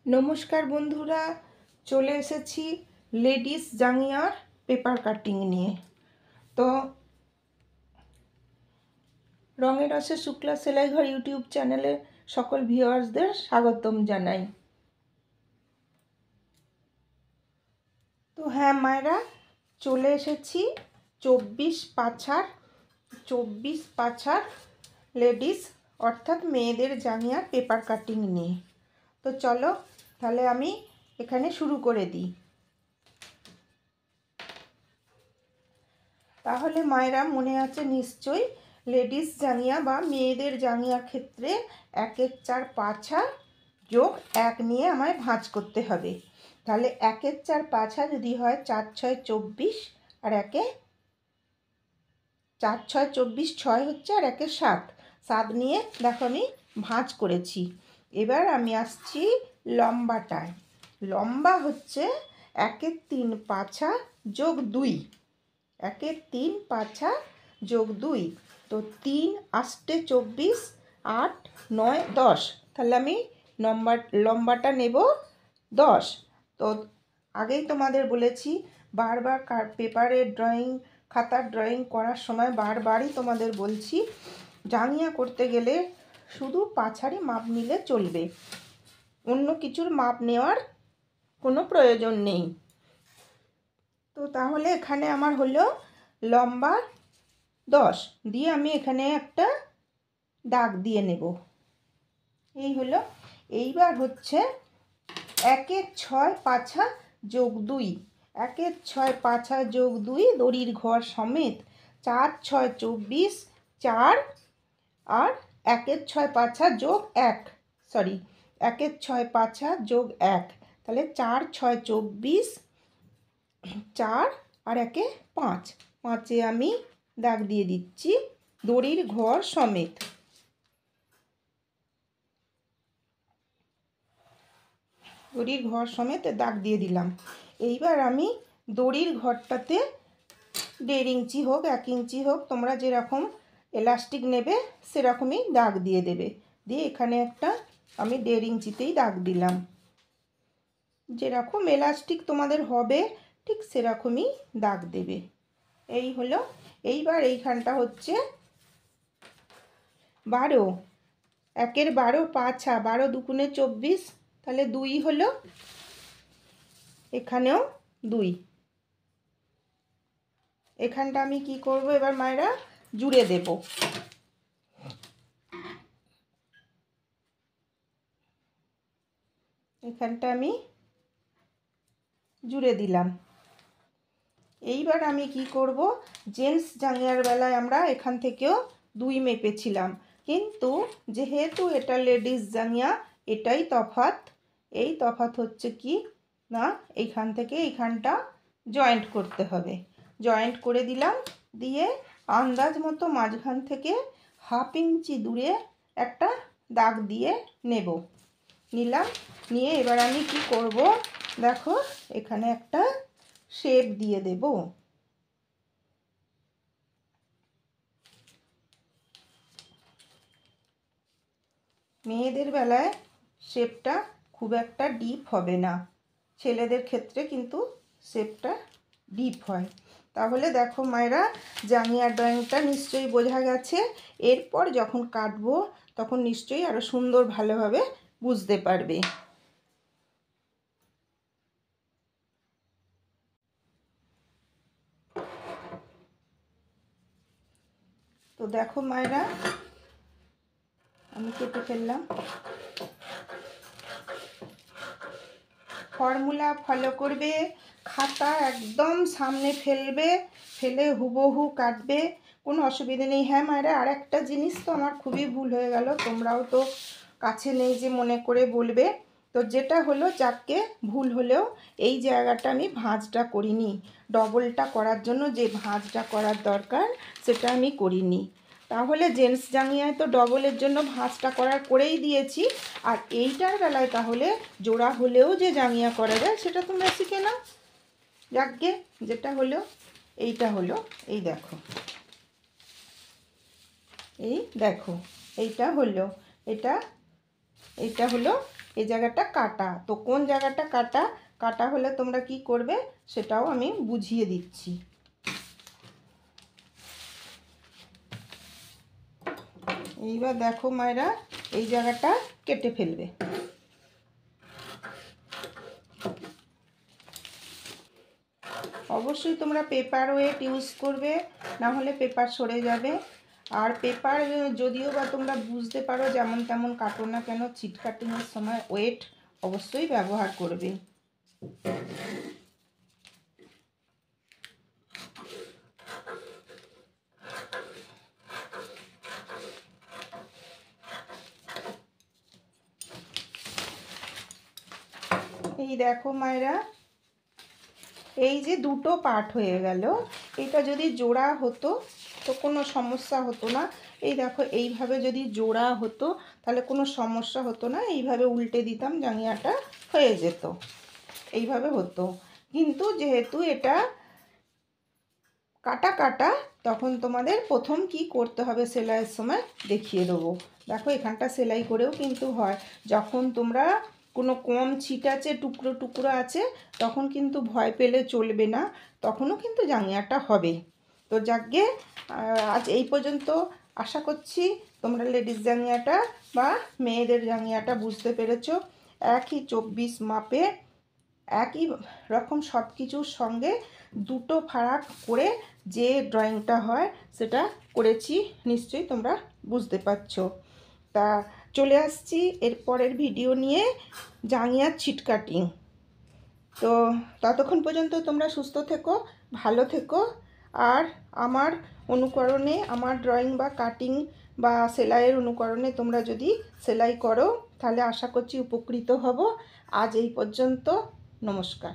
নমস্কার বন্ধুরা, চলে এসেছি লেডিস জাঙ্গিয়ার পেপার কাটিং নিয়ে। তো রঙের রসে শুক্লা সেলাই ঘর ইউটিউব চ্যানেলে সকল ভিউয়ার্সদের স্বাগতম জানাই। তো হ্যাঁ মায়েরা, চলে এসেছি 24 পাছার লেডিস অর্থাৎ মেয়েদের জাঙ্গিয়ার পেপার কাটিং নিয়ে। তো চলো তাহলে আমি এখানে শুরু করে দিই। তাহলে মায়েরা মনে আছে নিশ্চয়ই, লেডিস জাঙ্গিয়া বা মেয়েদের জাঙ্গিয়ার ক্ষেত্রে 1/4 পাছা যোগ 1 নিয়ে আমায় ভাঁজ করতে হবে। তাহলে 1/4 পাছা যদি হয় 4 6 24 আর 4 6 24 6 হচ্ছে আর 1 7 7 নিয়ে দেখো আমি ভাঁজ করেছি। এবার আমি আসছি লম্বাটায়। লম্বা হচ্ছে 1/3 পাছা যোগ 2, 1/3 পাছা যোগ 2, তো 3 8 24 8 9 10। তাহলে আমি লম্বাটা নেব 10। তো আগেই তোমাদের বলেছি, বারবার পেপারে ড্রয়িং খাতার ড্রয়িং করার সময় বারবারই তোমাদের বলছি, জাঙ্গিয়া করতে গেলে শুধু পাছারই মাপ নিলে চলবে, অন্য কিছুর মাপ নেওয়ার কোনো প্রয়োজন নেই। তো তাহলে এখানে আমার হলো লম্বা 10 দিয়ে আমি এখানে একটা দাগ দিয়ে নেব। এই হলো। এইবার হচ্ছে 1/6 পাছা যোগ 2, 1/6 পাছা যোগ 2 দড়ির ঘর সমেত 4 6 24 4 আর 1/6 পাছা যোগ 1, 1/6 পাছা যোগ 1, তাহলে 4 6 24 4 আর 1 5, 5-এ আমি দাগ দিয়ে দিচ্ছি দড়ির ঘর সমেত। দড়ির ঘর সমেত দাগ দিয়ে দিলাম। এইবার আমি দড়ির ঘরটাতে 1.5 ইঞ্চি হোক 1 ইঞ্চি হোক, তোমরা যেরকম এলাস্টিক নেবে সেরকমই দাগ দিয়ে দেবে। দিয়ে এখানে একটা আমি 1.5 ইঞ্চিতেই দাগ দিলাম। যেরকম এলাস্টিক তোমাদের হবে ঠিক সেরকমই দাগ দেবে। এই হলো। এইবার এইখানটা হচ্ছে 12, 1-এর 12 পাছা, 12 দুগুণে 24, তাহলে 2 হলো। এখানেও 2। এখানটা আমি কি করব এবার মায়েরা, জুড়ে দেব। এখানটা আমি জুড়ে দিলাম। এইবার আমি কি করব, জেন্টস জাঙ্গিয়ার বেলায় আমরা এখান থেকেও 2 মেপেছিলাম, কিন্তু যেহেতু এটা লেডিস জাঙ্গিয়া এটাই তফাৎ। এই তফাৎ হচ্ছে কি না, এইখান থেকে এইখানটা জয়েন্ট করতে হবে। জয়েন্ট করে দিলাম, দিয়ে আন্দাজ মতো মাঝখান থেকে 1/2 ইঞ্চি দূরে একটা দাগ দিয়ে নেব। নিলাম, নিয়ে এবার আমি কি করব দেখো, এখানে একটা শেপ দিয়ে দেব। মেয়েদের বেলায় শেপটা খুব একটা ডিপ হবে না, ছেলেদের ক্ষেত্রে কিন্তু শেপটা ডিপ হয়। তাহলে দেখো মায়েরা, জাঙ্গিয়ার ড্রয়িংটা নিশ্চয়ই বোঝা গেছে। এরপর যখন কাটবো তখন নিশ্চয়ই আরও সুন্দর ভালোভাবে বুঝতে পারবে। তো দেখো মায়েরা, আমি কেটে ফেললাম। ফর্মুলা ফলো করবে, খাতা একদম সামনে ফেলবে, ফেলে হুবহু কাটবে, কোনো অসুবিধে নেই। হ্যাঁ মায়েরা, আর একটা জিনিস তো আমার খুবই ভুল হয়ে গেল, তোমরাও তো কাছে নেই যে মনে করে বলবে। তো যেটা হলো, যাকে ভুল হলেও এই জায়গাটা আমি ভাঁজটা করিনি, ডবলটা করার জন্য যে ভাঁজটা করার দরকার সেটা আমি করিনি। তাহলে জেন্টস জাঙ্গিয়ায় তো ডবলের জন্য ভাঁজটা করেই দিয়েছি, আর এইটার বেলায় তাহলে জোড়া হলেও যে জাঙ্গিয়া করা যায় সেটা তোমরা শিখে নাও। যাকগে, যেটা হলো এইটা হলো, এই দেখো, এই দেখো, এইটা হলো, এইটা হলো এই জায়গাটা কাটা। তো কোন জায়গাটা কাটা কাটা হলে তোমরা কি করবে সেটাও আমি বুঝিয়ে দিচ্ছি। এইবার দেখো মায়েরা, এই জায়গাটা কেটে ফেলবে। অবশ্যই তোমরা পেপার ওয়েট ইউজ করবে, না হলে পেপার সরে যাবে। আর পেপার যদিও বা তোমরা বুঝতে পারো যেমন তেমন কাটো না কেন, ছিট কাটিংয়ের সময় ওয়েট অবশ্যই ব্যবহার করবে। এই দেখো মায়েরা, এই যে দুটো পার্ট হয়ে গেল, এটা যদি জোড়া হতো তো কোনো সমস্যা হতো না। এই দেখো এইভাবে যদি জোড়া হতো তাহলে কোনো সমস্যা হতো না, এইভাবে উল্টে দিতাম জাঙ্গিয়াটা হয়ে যেত, এইভাবে হতো। কিন্তু যেহেতু এটা কাটা কাটা, তখন তোমাদের প্রথম কি করতে হবে সেলাইয়ের সময় দেখিয়ে দেবো। দেখো এখানটা সেলাই করেও কিন্তু হয়। যখন তোমরা কোনো কম ছিট আছে, টুকরো টুকরো আছে, তখন কিন্তু ভয় পেলে চলবে না, তখনও কিন্তু জাঙ্গিয়াটা হবে। তো যাকগে, আজ এই পর্যন্ত। আশা করছি তোমরা লেডিস জাঙ্গিয়াটা বা মেয়েদের জাঙ্গিয়াটা বুঝতে পেরেছো। একই 24 মাপে একই রকম সব কিছুর সঙ্গে দুটো ফারাক করে যে ড্রয়িংটা হয় সেটা করেছি, নিশ্চয়ই তোমরা বুঝতে পারছো। তা চলে আসছি এর পরের ভিডিও নিয়ে, জাঙ্গিয়ার ছিট কাটিং। তো ততক্ষণ পর্যন্ত তোমরা সুস্থ থেকো, ভালো থেকো। আর আমার অনুকরণে, আমার ড্রয়িং বা কাটিং বা সেলাইয়ের অনুকরণে তোমরা যদি সেলাই করো তাহলে আশা করছি উপকৃত হব। আজ এই পর্যন্ত, নমস্কার।